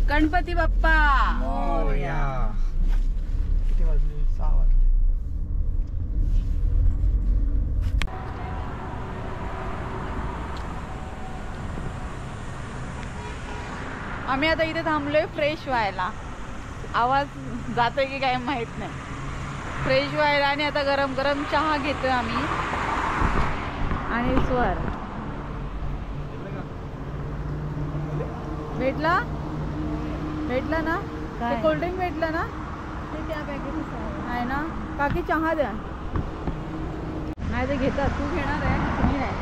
गणपती बाप्पा मोरया. किती वाजले? 6 वाजले. आम्ही आता इथे थांबलोय फ्रेश व्हायला. आवाज जातोय की काय माहित नाही. फ्रेश व्हायला आणि आता गरम गरम चहा घेतोय आम्ही. आणि स्वर भेटला ना ते कोल्ड्रिंक भेटलं ना ते त्या पॅकेट आहे ना. काकी चहा द्या. नाही ते घेतात. तू घेणार आहे? मी नाही.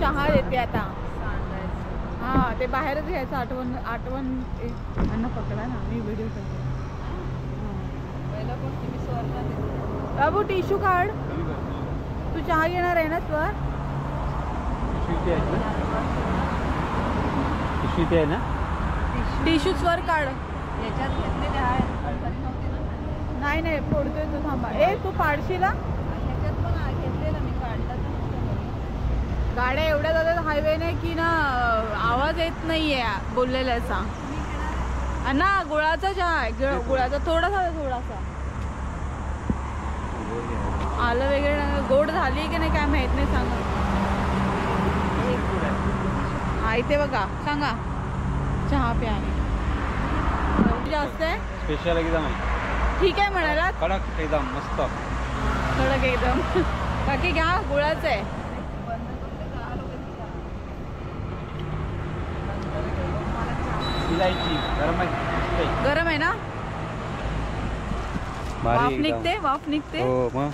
चहा देते आता. हा ते बाहेरच घ्यायचं. आठवण अन्न पकडा ना. मी व्हिडिओ करते. बाबू टिश्यू काढ. तू चहा घेणार आहे ना स्वर? टिश्यू स्वर काढ. नाही फोडतोय तू. थांबा. तू पाडशील. गाड्या एवढ्या जातात हायवेने की ना आवाज येत नाहीये बोललेल्याचा. ना गुळाचा चहा आहे. गुळाचा थोडासा आलं वगैरे गोड झाली की नाही काय माहित नाही. सांगा. हा इथे बघा. सांगा. चहा प्या. जास्त आहे स्पेशल एकदम. ठीक आहे म्हणाला. कडक एकदम मस्त. कडक एकदम. बाकी घ्या. गुळाचं आहे. गरम आहे ना. वाफ निघते. हो मग.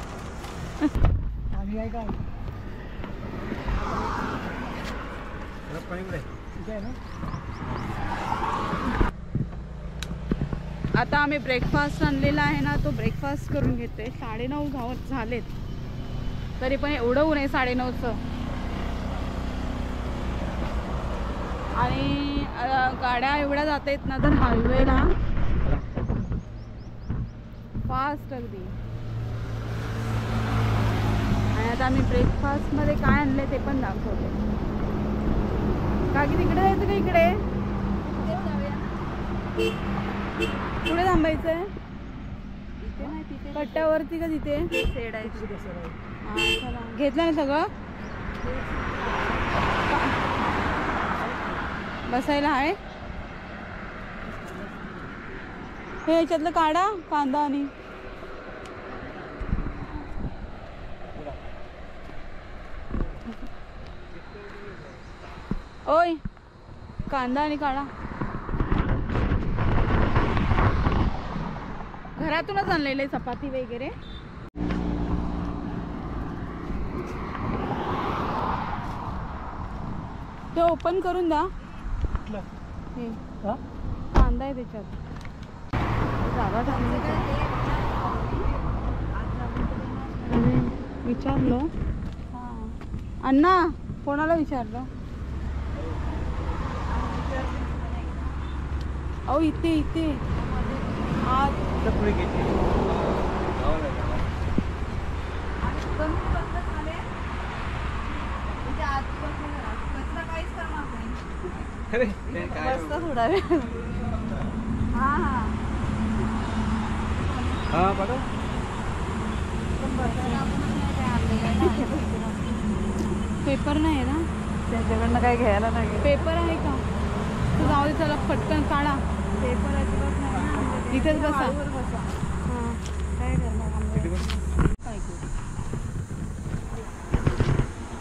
आता आम्ही ब्रेकफास्ट आणलेला आहे ना. तो ब्रेकफास्ट करून घेते. 9:30 झालेत तरी पण एवढं ऊन आहे 9:30चं. आणि गाड्या एवढ्या जात आहेत ना तर हायवेला फास्ट अगदी. आणि आता आम्ही ब्रेकफास्टमध्ये काय आणले ते पण दाखवते. काकी तिकडे जायचं का इकडे? पुढे थांबायचं आहे. कट्ट्यावरती का तिथे? चला घेतलं ना सगळं. बसायला आहे. हे याच्यातलं काढा कांदा आणि ओय कांदा आणि काढा. घरातूनच आणलेले चपाती वगैरे. ते ओपन करून द्या. हे कांदा आहे त्याच्यात. विचारलो. अण्णा कोणाला विचारलं? अहो इथे आज अरे ते काय बसता थोडा वेळ. हा हा हा बघा पेपर नाही ना त्यांच्याकडनं काय घ्यायला नाही. पेपर आहे का तू जाऊ दे चला पटकन काढा. पेपर अजिबात नाही इथेच बसा. हां काय करणार काय करू.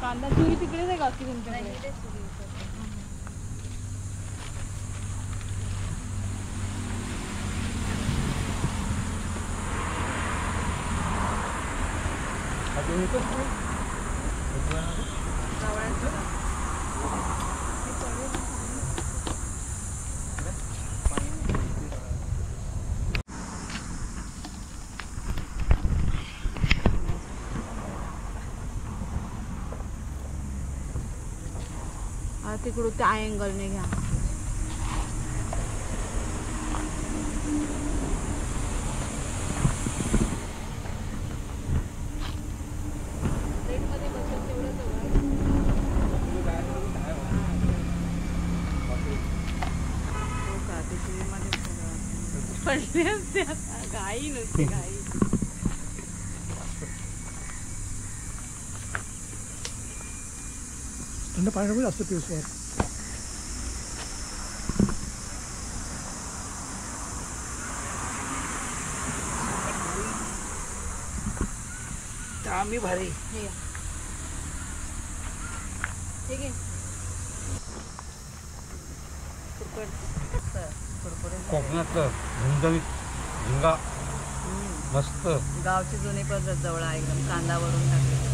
कांदा चुरी तिकडेच आहे का की तुमच्याकडे. तिकडून त्या अँगलने घ्या. पडले असते आता. घाई नसते घाई. थंड पाण्यामध्ये असतं पिवसवर. आम्ही भारी ठीक आहे. कोकणातलं झणझणीत झिंगा मस्त. गावची जुनी पद्धत जवळ आहे एकदम. कांदा वरून टाकले.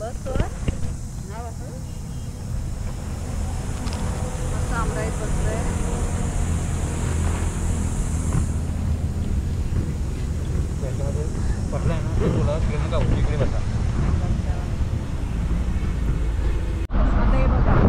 बस तो नाही बस मस्त आमराईत बसलोय. त्याच्यामध्ये पडलाय ना ते तुला ट्रेन का इकडे बसा. आता हे बघा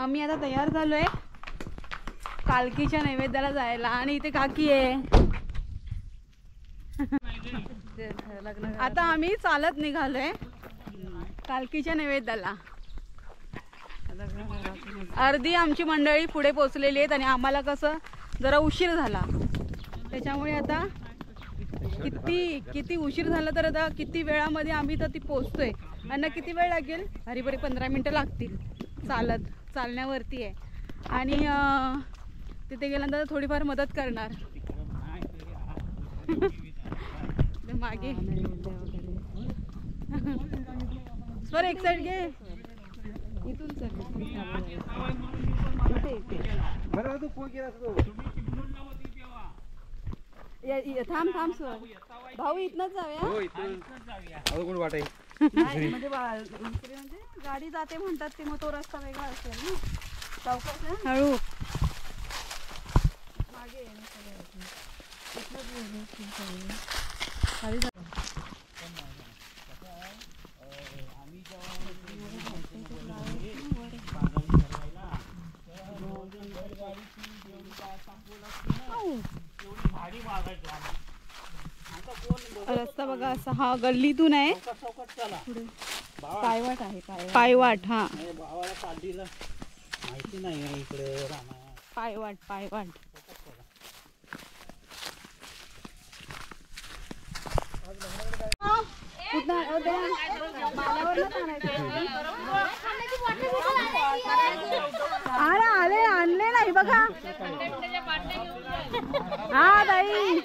आम्ही आता तयार झालोय कालकीच्या नैवेद्याला जायला. आणि इथे काकी आहे. आता आम्ही चालत निघालोय कालकीच्या नैवेद्याला. अर्धी आमची मंडळी पुढे पोहोचलेली आहेत आणि आम्हाला कसं जरा उशीर झाला त्याच्यामुळे आता किती उशीर झाला तर आता किती वेळामध्ये आम्ही तर ती पोहोचतोय. आणि किती वेळ लागेल. हरीबरी 15 मिनिटं लागतील चालण्यावरती आहे. आणि तिथे गेल्यानंतर थोडीफार मदत करणार. मागे स्वर एक साईड घे. इथून थांब स्वर. भाऊ इथनच जाऊया. वाटाय म्हणजे गाडी जाते म्हणतात ते. मग तो रस्ता वेगळा असेल ना. चौकात हळू मागे रस्ता बघा असा. हा गल्लीतून आहे पुढे. पायवाट आहे पायवाट. हा भावाला पालटीला माहिती नाही इकडे पायवाट पायवाट. अरे आले आणले नाही बघा. हा ताई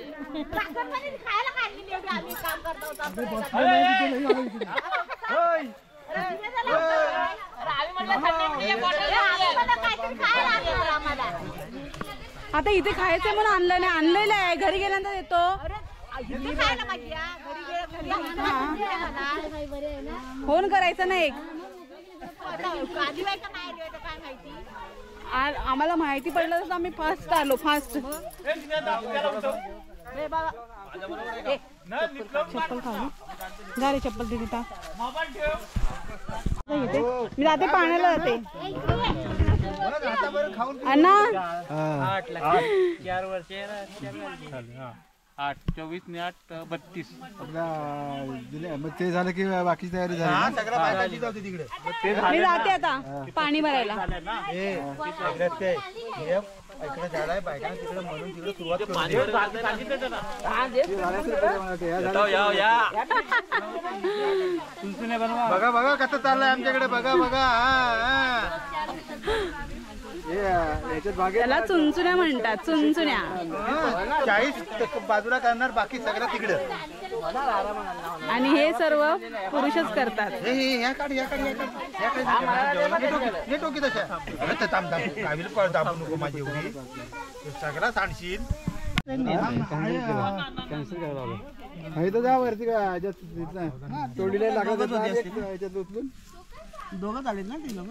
आता इथे खायचं म्हणून आणलं नाही. आणलेलं आहे घरी गेल्यानंतर येतो. फोन करायचा नाही. आम्हाला माहिती पडलं तर आम्ही फास्ट आलो. फास्ट चप्पल खाऊ जा रे. चप्पल दे तिथं. मी जाते पाण्याला जाते. अण्णा 4 वर्ष 8 24 ने 8 32. मग ते झालं की बाकी तयारी झाली. मी जाते आता पाणी भरायला. इकडे झाड आहे बायकांना तिकडे म्हणून तिकडे सुरुवात बघा बघा कसं चाललंय आमच्याकडे. बघा बघा याच्यात त्याला चुनचुन्या म्हणतात. चुनचुन्या 40 बाजूला करणार बाकी सगळं तिकडे. आणि हे सर्व पुरुषच करतात. टोकी तशा दाबू नको माझी एवढी सगळा सांडशील. तर जा वरती का तोडीला लागत याच्यात उचलून दोघं झाले ना ती लोक.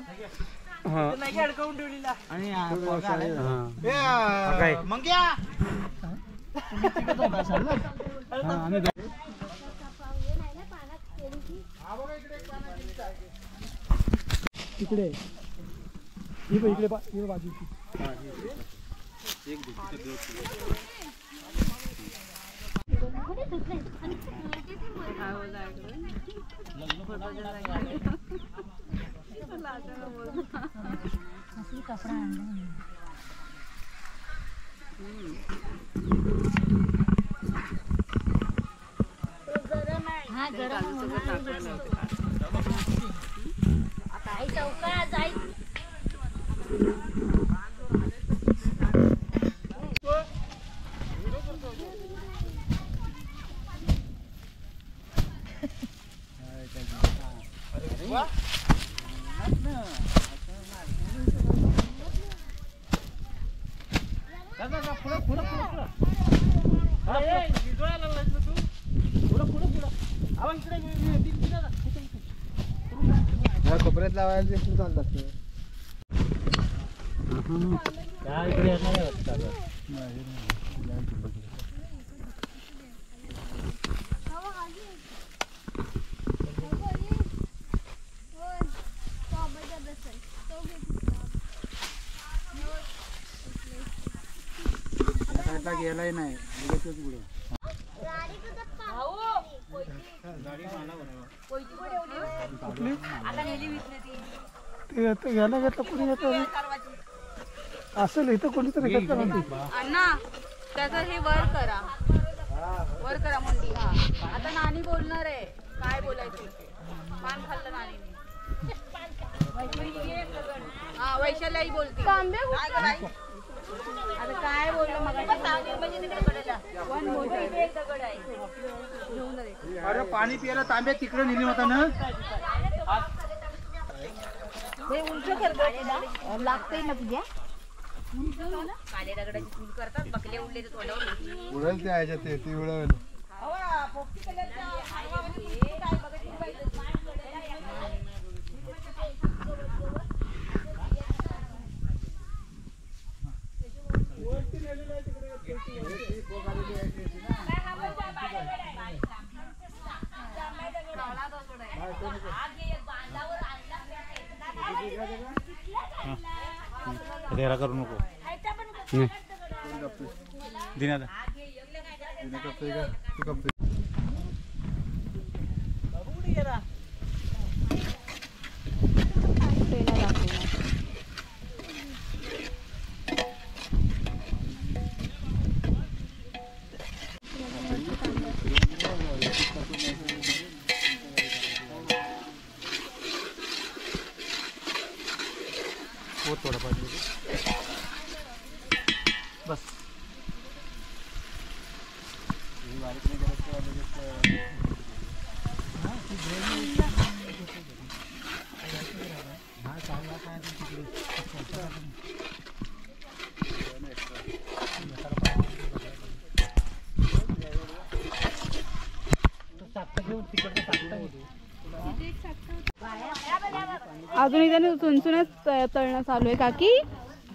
मंग्या तिकडे इकडे बाजू. कोपऱ्यात लावायला चालतात. गेलाय नाही घ्यायला घेतलं कोणी येतं असेल इथं कोणीतरी अण्णा त्याचं हे वर करा. वर करा म्हणली. हा आता नानी बोलणार आहे. काय बोलायचं पान खाल्लं नानीने. हा वैशाल्याही बोलते. आता काय बोललं मग. अरे पाणी प्यायला तांब्या तिकडे नेली होता ना. लागतंय ना तुझ्या. काले दगडाची चूल करतात. बकले उडले तर तोंडावर उडल ते ह्याच्यात ती उडवल. तेरा करू नको. दिनादा का थोडंफार बस. अजून इथे चुनचुनच तळणं चालू आहे काकी.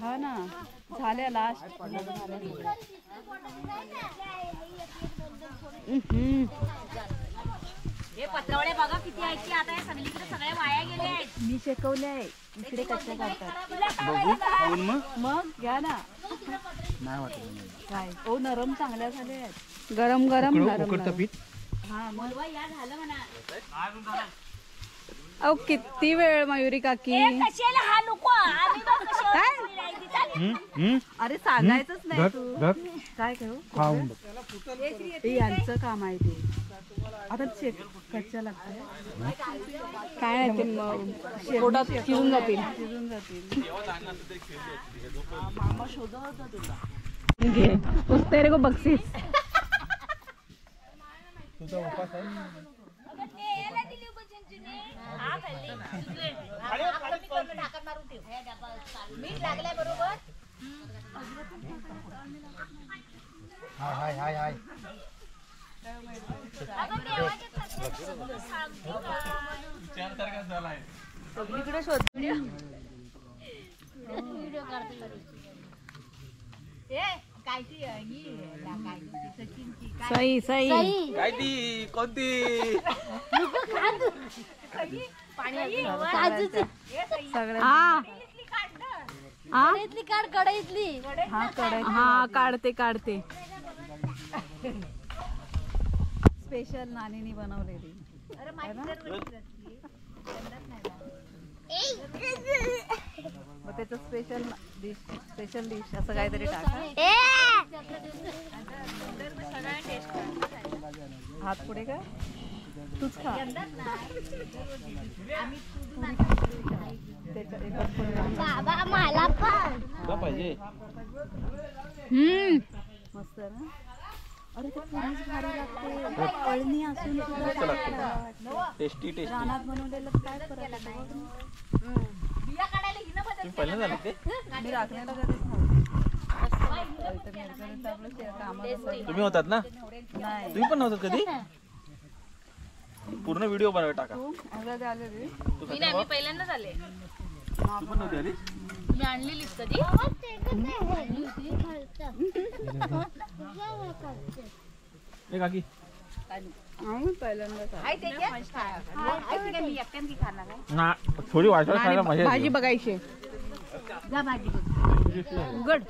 हा ना झाल्या लास्ट. हे पत्रावळे बघा किती आहेत की आता सगळीकडे सगळे वाया गेले आहेत. मी शेकवले आहे इकडे कच्चे काढतात. बघू खाऊन मग घ्या ना. नाही वाटत काय ओ नरम चांगल्या झाले आहेत. गरम गरम नरम नरम. पीठ. हा मग या झालं म्हणा. अहो किती वेळ मयुरी काकी. कशाला हा नको आम्ही बघ कशाला. अरे सांगायचंच नाही तू. काय करू खाऊन ते यांचं काम आहे ते. आता कच्च्या लागतं काय नाही ते पोटात शिजून जातील. मामा शोधत होता तुला. घे तेरे को बक्षीस. तुझा उपास आहे. मीठ लागलाय बरोबर. हाय हाय हाय. सगळीकडे शोध. सई सई काय ती कोणती सगळं. हा काढते काढते. स्पेशल नानीनी बनवलेली. मग त्याचं स्पेशल डिश असं काहीतरी टाका. हात पुढे काय तूच खा. पाहिजे. मस्त ना. अरे ते पुरीच भारी लागते. पळणी असून टेस्टी टेस्टी. रानात बनवलेलं काय फरक तुम्ही पहिलं झालं ते. मी राखण्याला कधीच नव्हतं. तुम्ही होतात ना. नाही तुम्ही पण नव्हतात कधी. पूर्ण व्हिडिओ बनवाय टाका. अगं झालं रे. मी नाही मी पहिल्यांदाच आले. तू पण नव्हती आली. तुम्ही आणलेलीस कधी. ए काकी पहिल्यांदा मी एकट्याने खाणार आहे. ना थोडी वाटण खायला मजा येते. भाजी बघायची. जा भाजी बघ. उघड.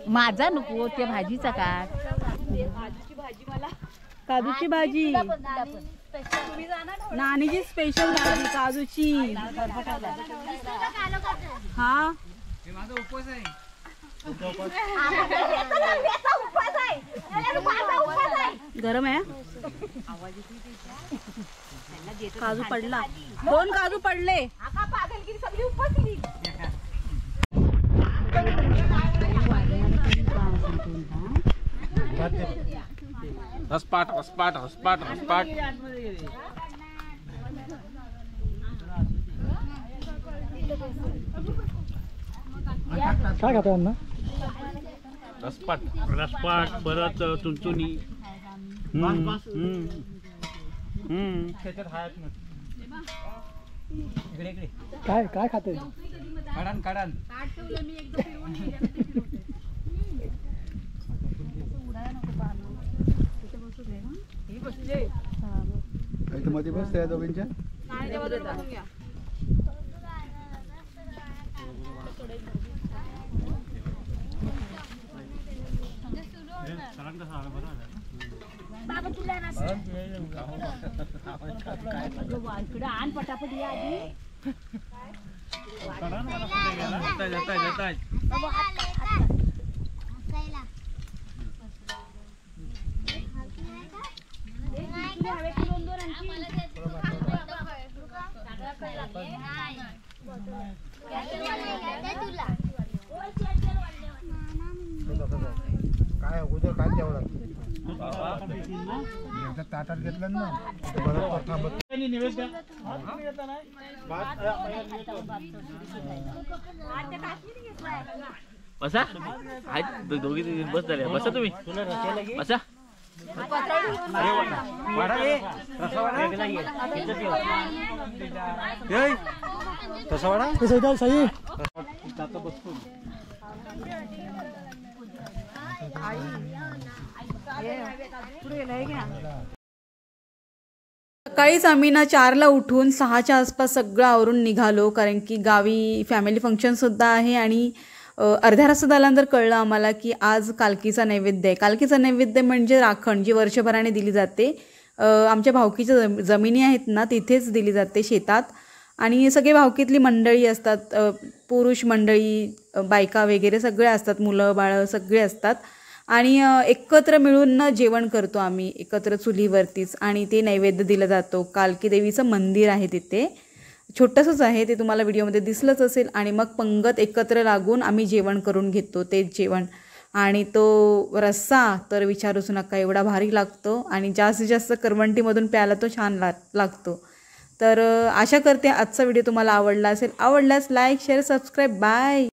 माझा नको त्या भाजीचा काढ. काजूची भाजी. नानीची स्पेशल भाजी काजूची. हा गरम आहे. काजू पडला. 2 काजू पडले. हसपाट हसपाट हसपाट हसपाट. काय खातो अण्णा. हसपाट. रसपाट परत चुनचुनी. त्याच्यात हाय इकडे इकडे. काय काय खाते. काढान काढान. मध्ये बस त्या दोघींच्या. इकडे आण पटापट या आधी. ताटात घेतलं ना परत थांबत बसा दोघी बस झाल्या बसा तुम्ही बसा सकाळीच आम्ही ना 4ला उठून 6च्या आसपास सगळं आवरून निघालो, कारण की गावी फॅमिली फंक्शनसुद्धा आहे. आणि अर्ध्या रस्त्यात आल्यानंतर कळलं आम्हाला की आज कालकीचा नैवेद्य आहे. कालकीचा नैवेद्य म्हणजे राखण, जी वर्षभराने दिली जाते. आमच्या भावकीच्या जमिनी आहेत ना, तिथेच दिली जाते शेतात. आणि सगळे भावकीतली मंडळी असतात, पुरुष मंडळी, बायका वगैरे सगळे असतात, मुलं बाळं सगळे असतात. आणि एकत्र मिळून ना जेवण करतो आम्ही एकत्र चुलीवरतीच. आणि ते नैवेद्य दिलं जातो. कालकी देवीचं मंदिर आहे तिथे, छोटंसंच आहे ते, तुम्हाला व्हिडिओमध्ये दिसलंच असेल. आणि मग पंगत एकत्र लागून आम्ही जेवण करून घेतो, तेच जेवण. आणि तो रस्सा तर विचारूच नका, एवढा भारी लागतो. आणि जास्तीत जास्त करवंटीमधून प्यायला तो छान लागतो. तर आशा करते आजचा व्हिडिओ तुम्हाला आवडला असेल. आवडल्यास लाईक, शेअर, सबस्क्राईब. बाय.